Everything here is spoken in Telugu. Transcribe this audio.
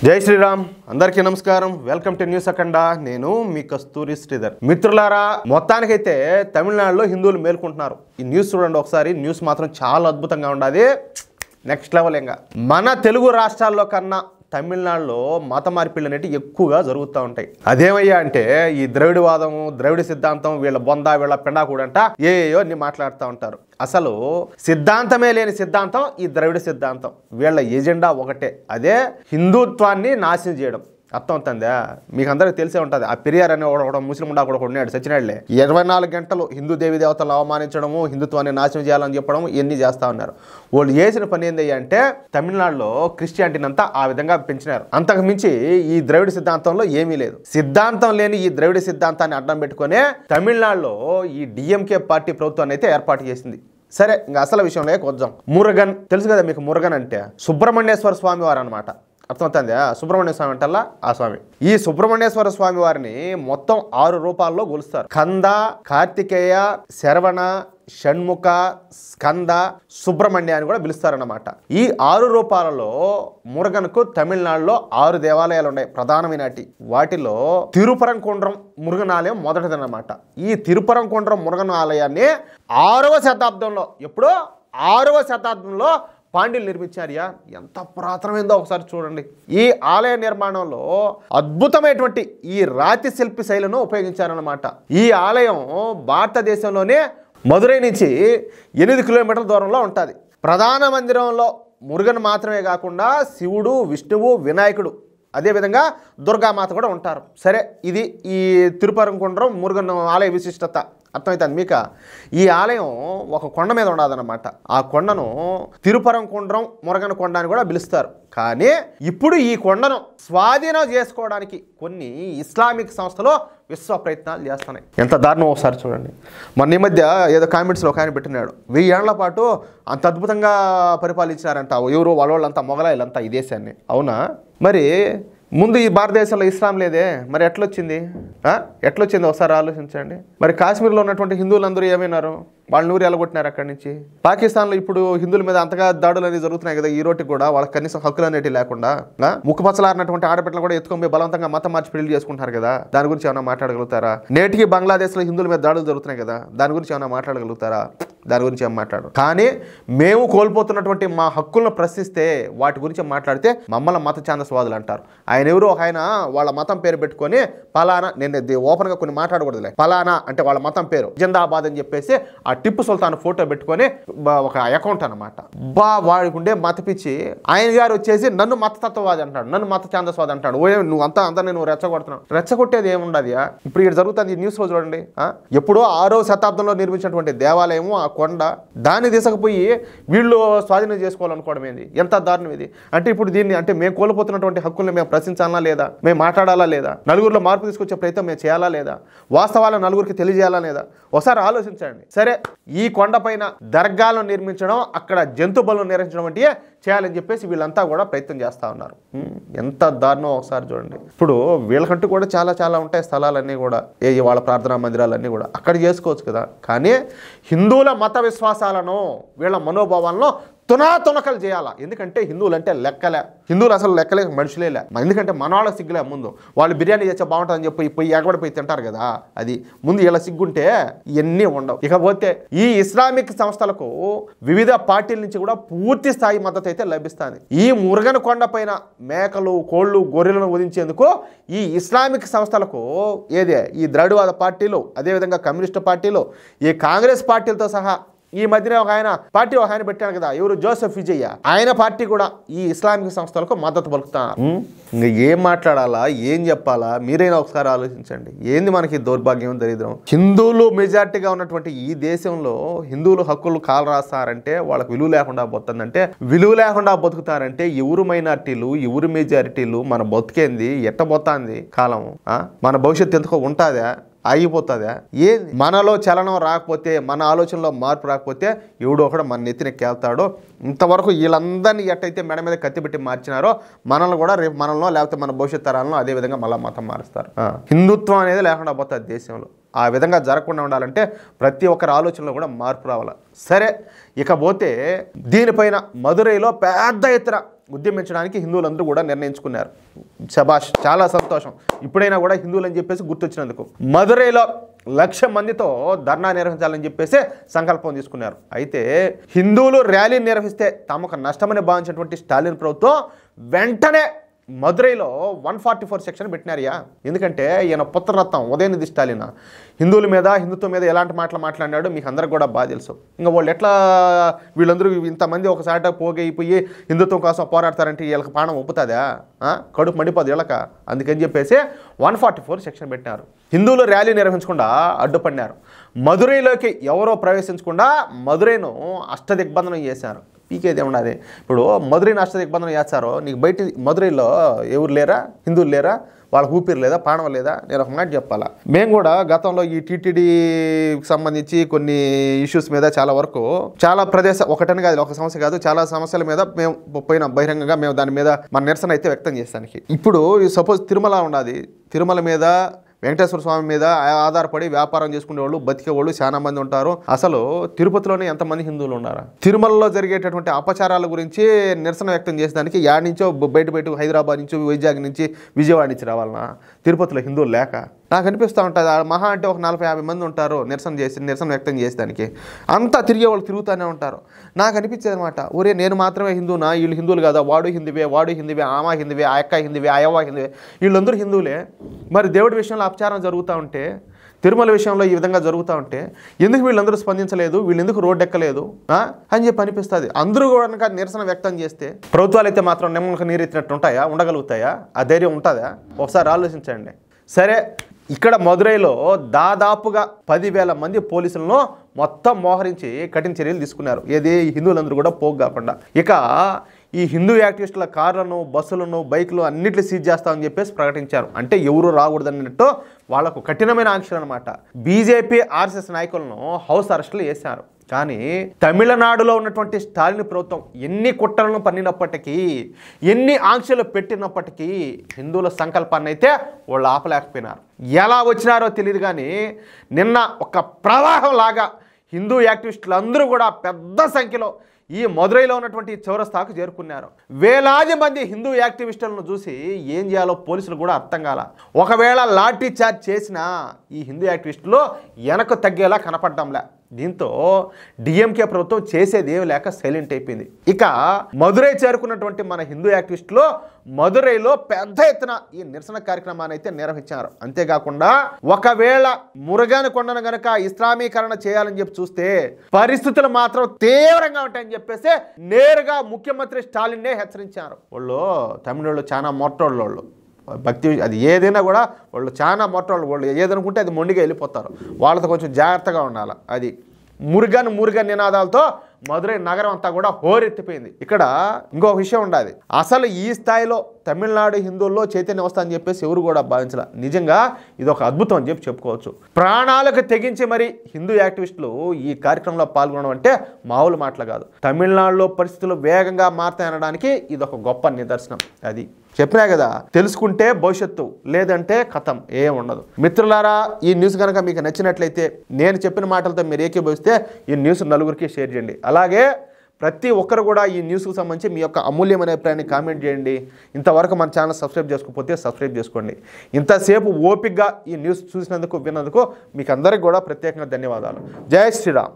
జై శ్రీరామ్ అందరికీ నమస్కారం వెల్కమ్ టు న్యూస్ అఖండ నేను మీ కస్తూరి శ్రీధర్ మిత్రులారా మొత్తానికైతే తమిళనాడులో హిందువులు మేల్కుంటున్నారు ఈ న్యూస్ చూడండి ఒకసారి న్యూస్ మాత్రం చాలా అద్భుతంగా ఉండాది నెక్స్ట్ లెవెల్ ఇంకా మన తెలుగు రాష్ట్రాల్లో కన్నా తమిళనాడులో మత మార్పిళ్ళు అనేవి ఎక్కువగా జరుగుతూ ఉంటాయి అదేమయ్యా అంటే ఈ ద్రవిడవాదము ద్రవిడ సిద్ధాంతం వీళ్ళ బొంద వీళ్ళ పెండా కూడంట ఏయో అన్ని మాట్లాడుతూ ఉంటారు అసలు సిద్ధాంతమే లేని సిద్ధాంతం ఈ ద్రవిడ సిద్ధాంతం వీళ్ళ ఎజెండా ఒకటే అదే హిందుత్వాన్ని నాశనం చేయడం అర్థం అవుతుందా మీకు అందరికీ తెలిసే ఉంటుంది ఆ పెరియార్ అనే ఒక ముస్లిం ఉండా కూడా ఉన్నాడు సచ్చినాడులే 24 గంటలు హిందూ దేవి దేవతలను అవమానించడము హిందుత్వాన్ని నాశనం చేయాలని చెప్పడం ఇవన్నీ చేస్తూ ఉన్నారు వాళ్ళు చేసిన పని ఏంది అంటే తమిళనాడులో క్రిస్టియానిటీని అంతా ఆ విధంగా పెంచినారు అంతకు మించి ఈ ద్రవిడ సిద్ధాంతంలో ఏమీ లేదు సిద్ధాంతం లేని ఈ ద్రవిడ సిద్ధాంతాన్ని అడ్డం పెట్టుకునే తమిళనాడులో ఈ డిఎంకే పార్టీ ప్రభుత్వాన్ని అయితే ఏర్పాటు చేసింది సరే ఇంకా అసలు విషయంలో కొంచెం మురుగన్ తెలుసు కదా మీకు మురుగన్ అంటే సుబ్రహ్మణ్యేశ్వర స్వామి వారు అనమాట అర్థమవుతుందా సుబ్రహ్మణ్య స్వామి అంటల్లా ఆ స్వామి ఈ సుబ్రహ్మణ్యేశ్వర స్వామి వారిని మొత్తం 6 రూపాల్లో కొలుస్తారు కంద కార్తికేయ శరవణ షణ్ముఖ స్కంద సుబ్రహ్మణ్య అని కూడా పిలుస్తారన్నమాట ఈ 6 రూపాలలో మురుగన్కు తమిళనాడులో 6 దేవాలయాలు ఉన్నాయి ప్రధానమైనటి వాటిలో తిరుపరంకుండ్రం మురుగన్ ఆలయం మొదటిదన్నమాట ఈ తిరుపరంకుండ్రం మురుగన్ ఆలయాన్ని 6వ శతాబ్దంలో ఎప్పుడో 6వ శతాబ్దంలో పాండ్యులు నిర్మించారియా ఎంత పురాతనమైందో ఒకసారి చూడండి ఈ ఆలయ నిర్మాణంలో అద్భుతమైనటువంటి ఈ రాతి శిల్పి శైలిను ఉపయోగించారన్నమాట ఈ ఆలయం భారతదేశంలోనే మదురై నుంచి 8 కిలోమీటర్ల దూరంలో ఉంటుంది ప్రధాన మందిరంలో మురుగన్ మాత్రమే కాకుండా శివుడు విష్ణువు వినాయకుడు అదేవిధంగా దుర్గామాత కూడా ఉంటారు సరే ఇది ఈ తిరుపరంకుండ్రం మురుగన్ ఆలయ విశిష్టత అర్థమవుతుంది మీకు ఈ ఆలయం ఒక కొండ మీద ఉండదన్నమాట ఆ కొండను తిరుపరంకుండ్రం మురుగన్ కొండ అని కూడా పిలుస్తారు కానీ ఇప్పుడు ఈ కొండను స్వాధీనం చేసుకోవడానికి కొన్ని ఇస్లామిక్ సంస్థలు విశ్వ ప్రయత్నాలు చేస్తున్నాయి ఎంత దారుణం ఒకసారి చూడండి మొన్న ఈ మధ్య ఏదో కామెంట్స్లో ఒక ఆయన పెట్టినాడు 1000 ఏళ్ల పాటు అంత అద్భుతంగా పరిపాలించారంట ఎవరు వాళ్ళంతా మొగలాయిలంతా ఈ దేశాన్ని అవునా మరి ముందు ఈ భారతదేశంలో ఇస్లాం లేదే మరి ఎట్లొచ్చింది ఒకసారి ఆలోచించండి మరి కాశ్మీర్లో ఉన్నటువంటి హిందువులందరూ ఏమైనారు వాళ్ళు నూరు ఎలగొట్టినారు అక్కడి నుంచి పాకిస్తాన్లో ఇప్పుడు హిందువుల మీద అంతగా దాడులు అనేవి జరుగుతున్నాయి కదా ఈ రోటికి కూడా వాళ్ళకి కనీసం హక్కులు అనేవి లేకుండా ముక్కుపచ్చలారినటువంటి ఆడపిల్లలు కూడా ఎత్తుకొని బలవంతంగా మతం మార్చి పెళ్లి చేసుకుంటారు కదా దాని గురించి ఏమైనా మాట్లాడగలుగుతారా నేటికి బంగ్లాదేశ్లో హిందువుల మీద దాడులు జరుగుతున్నాయి కదా దాని గురించి ఏమైనా మాట్లాడగలుగుతారా దాని గురించి ఏం మాట్లాడరు కానీ మేము కోల్పోతున్నటువంటి మా హక్కులను ప్రశ్నిస్తే వాటి గురించి మాట్లాడితే మమ్మల్ని మత ఛాందస్వాదులు అంటారు ఆయన ఎవరు ఒక ఆయన వాళ్ళ మతం పేరు పెట్టుకొని పలానా నేను ఓపెన్గా కొన్ని మాట్లాడకూడదులే పలానా అంటే వాళ్ళ మతం పేరు జిందాబాద్ అని చెప్పేసి ఆ టిప్పు సుల్తాన్ ఫోటో పెట్టుకొని ఒక అకౌంట్ అనమాట వాడికి ఉండే మత పిచ్చి ఆయన గారు వచ్చేసి నన్ను మతతత్వవాది అంటాడు నన్ను మత ఛాందస్వాది అంటాడు నువ్వు అందరినీ నువ్వు రెచ్చగొడుతున్నావు రెచ్చగొట్టేది ఏముండదు ఇప్పుడు ఇక్కడ జరుగుతుంది ఈ న్యూస్ లో చూడండి ఎప్పుడో 6వ శతాబ్దంలో నిర్మించినటువంటి దేవాలయము ఆ కొండ దాన్ని తీసుకుపోయి వీళ్ళు స్వాధీనం చేసుకోవాలనుకోవడం ఏంది ఎంత దారుణం ఇది అంటే ఇప్పుడు దీన్ని అంటే మేము కోల్పోతున్నటువంటి హక్కుల్ని మేము ప్రశ్నించాలా లేదా మేము మాట్లాడాలా లేదా నలుగురిలో మార్పు తీసుకొచ్చే ప్రయత్నం మేము చేయాలా లేదా వాస్తవాలను నలుగురికి తెలియజేయాలా లేదా ఒకసారి ఆలోచించండి సరే ఈ కొండపైన దర్గాలను నిర్మించడం అక్కడ జంతు బలులను నిర్మించడం వంటి చేయాలని చెప్పేసి వీళ్ళంతా కూడా ప్రయత్నం చేస్తూ ఉన్నారు ఎంత దారుణం ఒకసారి చూడండి ఇప్పుడు వీళ్ళకంటూ కూడా చాలా ఉంటాయి స్థలాలన్నీ కూడా వాళ్ళ ప్రార్థనా మందిరాలన్నీ కూడా అక్కడ చేసుకోవచ్చు కదా కానీ హిందువుల మత విశ్వాసాలను వీళ్ళ మనోభావాలను తునాతునకలు చేయాలా ఎందుకంటే హిందువులు అంటే లెక్కలే హిందువులు అసలు లెక్కలే మనుషులేలే ఎందుకంటే మన వాళ్ళ సిగ్గులే ముందు వాళ్ళు బిర్యానీ చేస్తే బాగుంటుందని చెప్పి పోయి ఎగబడిపోయి తింటారు కదా అది ముందు ఇలా సిగ్గుంటే ఇవన్నీ ఉండవు ఇకపోతే ఈ ఇస్లామిక్ సంస్థలకు వివిధ పార్టీల నుంచి కూడా పూర్తి స్థాయి మద్దతు అయితే లభిస్తుంది ఈ మురుగన్ కొండ పైన మేకలు కోళ్ళు గొర్రెలను వధించేందుకు ఈ ఇస్లామిక్ సంస్థలకు ఈ ద్రవిడవాద పార్టీలు అదేవిధంగా కమ్యూనిస్టు పార్టీలు ఈ కాంగ్రెస్ పార్టీలతో సహా ఈ మధ్యనే ఒక ఆయన పెట్టాడు కదా ఎవరు జోసెఫ్ విజయ్య ఆయన పార్టీ కూడా ఈ ఇస్లామిక్ సంస్థలకు మద్దతు పలుకుతున్నారు ఇంకా ఏం మాట్లాడాలా ఏం చెప్పాలా మీరైనా ఒకసారి ఆలోచించండి ఏంది మనకి దౌర్భాగ్యం దరిద్రం హిందువులు మెజార్టీగా ఉన్నటువంటి ఈ దేశంలో హిందువులు హక్కులు కాలు రాస్తారంటే వాళ్ళకి విలువ లేకుండా పోతుందంటే విలువ లేకుండా బతుకుతారంటే ఎవరు మైనార్టీలు ఎవరు మెజారిటీలు మన బతుకేంది ఎట్టబోతాంది కాలం మన భవిష్యత్తు ఎందుకో ఉంటుందా ఆగిపోతుందా ఏది మనలో చలనం రాకపోతే మన ఆలోచనలో మార్పు రాకపోతే ఎవడో ఒకడు మన నెత్తినెక్కేళ్తాడో ఇంతవరకు వీళ్ళందరినీ ఎట్టయితే మెడ మీద కత్తిపెట్టి మార్చినారో మనల్ని కూడా రేపు మనలో లేకపోతే మన భవిష్యత్ తరాలను అదే విధంగా మళ్ళీ మతం మారుస్తారు హిందుత్వం అనేది లేకుండా పోతుంది దేశంలో ఆ విధంగా జరగకుండా ఉండాలంటే ప్రతి ఒక్కరి ఆలోచనలో కూడా మార్పు రావాలి సరే ఇకపోతే దీనిపైన మదురైలో పెద్ద ఎత్తున ఉద్యమించడానికి హిందువులందరూ కూడా నిర్ణయించుకున్నారు. శబాష్, చాలా సంతోషం. ఇప్పుడైనా కూడా హిందువులు అని చెప్పేసి గుర్తొచ్చినందుకు. మదురైలో 1,00,000 మందితో ధర్నా నిర్వహించాలని చెప్పేసి సంకల్పం తీసుకున్నారు. అయితే హిందువులు ర్యాలీ నిర్వహిస్తే తమకు నష్టమని భావించినటువంటి స్టాలిన్ ప్రభుత్వం వెంటనే మదురైలో 144 సెక్షన్ పెట్టినారయ్యా. ఎందుకంటే ఈయన పుత్రరత్నం ఉదయనిధి స్టాలిన్ హిందువుల మీద, హిందుత్వం మీద ఎలాంటి మాటలు మాట్లాడినాడు మీకు అందరికి కూడా బాగా తెలుసు. ఇంకా వాళ్ళు ఎట్లా వీళ్ళందరూ ఇంతమంది ఒకసారి పోగైపోయి హిందుత్వం కోసం పోరాడతారంటే వీళ్ళకి ప్రాణం ఒప్పుతుందా? కడుపు మండిపోదు వీళ్ళక. అందుకని చెప్పేసి 144 సెక్షన్ పెట్టినారు. హిందువులు ర్యాలీ నిర్వహించకుండా అడ్డుపడినారు. మదురైలోకి ఎవరో ప్రవేశించకుండా మదురైను అష్టదిగ్బంధనం చేశారు. పీకేది ఏమన్నది, ఇప్పుడు మదురైని అష్టదిగ్బంధనం చేస్తారో నీకు బయట మదురైలో ఎవరు లేరా? హిందువులు లేరా? వాళ్ళ ఊపిరి లేదా? ప్రాణం లేదా? నేను ఒక మాట చెప్పాలా, మేము కూడా గతంలో ఈ టీటీడీకి సంబంధించి కొన్ని ఇష్యూస్ మీద చాలా ప్రదేశం, ఒకటని కాదు, ఒక సమస్య కాదు, చాలా సమస్యల మీద మేము పోయిన బహిరంగంగా మేము దాని మీద మన నిరసన అయితే వ్యక్తం చేస్తానికి. ఇప్పుడు సపోజ్ తిరుమల ఉన్నది, తిరుమల మీద వెంకటేశ్వర స్వామి మీద ఆధారపడి వ్యాపారం చేసుకునేవాళ్ళు, బతికేవాళ్ళు చాలా మంది ఉంటారు. అసలు తిరుపతిలోనే ఎంతమంది హిందువులు ఉన్నారా? తిరుమలలో జరిగేటటువంటి అపచారాల గురించి నిరసన వ్యక్తం చేసేదానికి యాడ్ నుంచో బయట హైదరాబాద్ నుంచి, వైజాగ్ నుంచి, విజయవాడ నుంచి రావాలన్నా తిరుపతిలో హిందువులు లేక? నాకు అనిపిస్తూ ఉంటుంది, మహా అంటే ఒక 40-50 మంది ఉంటారు నిరసన వ్యక్తం చేసేదానికి. అంతా తిరిగే వాళ్ళు తిరుగుతూనే ఉంటారు. నాకు అనిపించేది అనమాట, ఒరే నేను మాత్రమే హిందువునా? వీళ్ళు హిందువులు కదా, వాడు హిందువే, ఆమా హిందువే, ఆ అక్క హిందువే, ఆ యవ్వ హిందువే, వీళ్ళందరూ హిందువులే. మరి దేవుడి విషయంలో అపచారం జరుగుతూ ఉంటే, తిరుమల విషయంలో ఈ విధంగా జరుగుతూ ఉంటే ఎందుకు వీళ్ళందరూ స్పందించలేదు, వీళ్ళు ఎందుకు రోడ్డు ఎక్కలేదు అని చెప్పి అనిపిస్తుంది. అందరూ కూడా నిరసన వ్యక్తం చేస్తే ప్రభుత్వాలు అయితే మాత్రం నిమ్మలకు నీరెత్తినట్టు ఉంటాయా? ఉండగలుగుతాయా? ఆ ధైర్యం ఉంటుందా? ఒకసారి ఆలోచించండి. సరే, ఇక్కడ మదురైలో దాదాపుగా 10,000 మంది పోలీసులను మొత్తం మోహరించి కఠిన చర్యలు తీసుకున్నారు. ఏది హిందువులందరూ కూడా పోగు కాకుండా. ఇక ఈ హిందూ యాక్టివిస్టుల కార్లను, బస్సులను, బైకులు అన్నిట్లు సీజ్ చేస్తామని చెప్పేసి ప్రకటించారు. అంటే ఎవరు రాకూడదన్నట్టు వాళ్ళకు కఠినమైన ఆంక్షలు అనమాట. బీజేపీ, ఆర్ఎస్ఎస్ నాయకులను హౌస్ అరెస్టులు చేశారు. కానీ తమిళనాడులో ఉన్నటువంటి స్టాలిన్ ప్రభుత్వం ఎన్ని కుట్రలను పన్నినప్పటికీ, ఎన్ని ఆంక్షలు పెట్టినప్పటికీ హిందువుల సంకల్పాన్ని అయితే వాళ్ళు ఆపలేకపోయినారు. ఎలా వచ్చినారో తెలియదు కానీ నిన్న ఒక ప్రవాహం లాగా హిందూ యాక్టివిస్టులు అందరూ కూడా పెద్ద సంఖ్యలో ఈ మదురైలో ఉన్నటువంటి చౌరస్తాకు చేరుకున్నారు. వేలాది మంది హిందూ యాక్టివిస్టులను చూసి ఏం చేయాలో పోలీసులు కూడా అర్థం కాల. ఒకవేళ లాఠీ చార్జ్ చేసినా ఈ హిందూ యాక్టివిస్టులు వెనక్కు తగ్గేలా కనపడ్డంలే. దీంతో డిఎంకే ప్రభుత్వం చేసేది ఏమి లేక సైలెంట్ అయిపోయింది. ఇక మదురై చేరుకున్నటువంటి మన హిందూ యాక్టివిస్టులు మదురైలో పెద్ద ఎత్తున ఈ నిరసన కార్యక్రమాన్ని అయితే నిర్వహించారు. అంతేకాకుండా ఒకవేళ మురుగన్ కొండను గనక ఇస్లామీకరణ చేయాలని చెప్పి చూస్తే పరిస్థితులు మాత్రం తీవ్రంగా ఉంటాయని చెప్పేసి నేరుగా ముఖ్యమంత్రి స్టాలిన్నే హెచ్చరించారు. వాళ్ళు తమిళోళ్ళు చాలా మొట్టోళ్ళు, భక్తి అది ఏదైనా కూడా వాళ్ళు చాలా మొట్టోళ్ళు, వాళ్ళు ఏదనుకుంటే అది మొండిగా వెళ్ళిపోతారు. వాళ్ళతో కొంచెం జాగ్రత్తగా ఉండాలి. అది మురుగన్ నినాదాలతో మదురై నగరం అంతా కూడా హోరెత్తిపోయింది. ఇక్కడ ఇంకో విషయం ఉండాలి, అసలు ఈ స్థాయిలో తమిళనాడు హిందువుల్లో చైతన్యం వస్తా అని చెప్పేసి ఎవరు కూడా భావించాల. నిజంగా ఇది ఒక అద్భుతం అని చెప్పి చెప్పుకోవచ్చు. ప్రాణాలకు తెగించి మరి హిందూ యాక్టివిస్టులు ఈ కార్యక్రమంలో పాల్గొనడం అంటే మామూలు మాటలు కాదు. తమిళనాడులో పరిస్థితులు వేగంగా మారుతాయనడానికి ఇది ఒక గొప్ప నిదర్శనం. అది చెప్పినా కదా, తెలుసుకుంటే భవిష్యత్తు, లేదంటే కథం ఏం ఉండదు. మిత్రులారా, ఈ న్యూస్ కనుక మీకు నచ్చినట్లయితే, నేను చెప్పిన మాటలతో మీరు ఏకీభవిస్తే ఈ న్యూస్ నలుగురికి షేర్ చేయండి. అలాగే ప్రతి ఒక్కరు కూడా ఈ న్యూస్కు సంబంధించి మీ యొక్క అమూల్యమైన అభిప్రాయాన్ని కామెంట్ చేయండి. ఇంతవరకు మన ఛానల్ సబ్స్క్రైబ్ చేసుకోకపోతే సబ్స్క్రైబ్ చేసుకోండి. ఇంతసేపు ఓపికగా ఈ న్యూస్ చూసినందుకు, విన్నందుకు మీకు అందరికీ కూడా ప్రత్యేకంగా ధన్యవాదాలు. జై శ్రీరామ్.